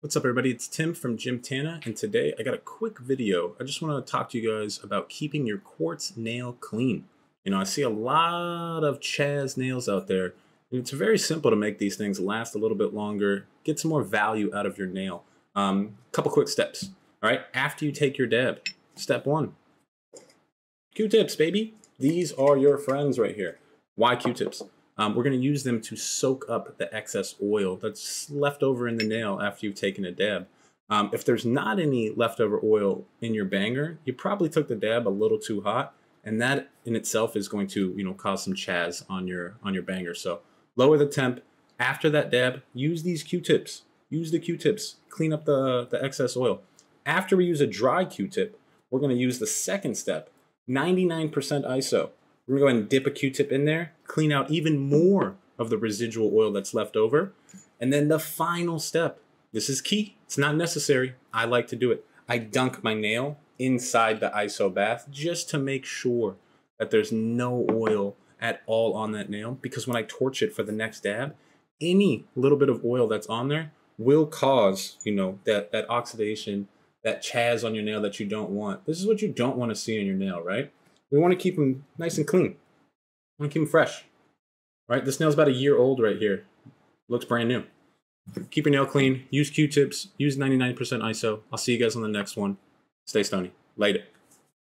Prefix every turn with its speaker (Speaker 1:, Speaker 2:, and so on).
Speaker 1: What's up, everybody? It's Tim from Jimtanna, and today I got a quick video. I just want to talk to you guys about keeping your quartz nail clean. I see a lot of CHAZ nails out there, and it's very simple to make these things last a little bit longer, get some more value out of your nail. Couple quick steps. All right, after you take your dab, step one, Q-tips, baby. These are your friends right here. Why Q-tips? We're going to use them to soak up the excess oil that's left over in the nail after you've taken a dab. If there's not any leftover oil in your banger, you probably took the dab a little too hot, and that in itself is going to, cause some CHAZ on your banger. So lower the temp. After that dab, use these Q-tips. Use the Q-tips. Clean up the excess oil. After we use a dry Q-tip, we're going to use the second step, 99% ISO. We're gonna go ahead and dip a Q-tip in there, clean out even more of the residual oil that's left over. And then the final step, this is key, it's not necessary, I like to do it. I dunk my nail inside the ISO bath just to make sure that there's no oil at all on that nail, because when I torch it for the next dab, any little bit of oil that's on there will cause, that oxidation, that CHAZ on your nail that you don't want. This is what you don't want to see on your nail, right? We want to keep them nice and clean. We want to keep them fresh. Right? This nail's about a year old right here. Looks brand new. Keep your nail clean. Use Q-tips. Use 99% ISO. I'll see you guys on the next one. Stay stony. Later.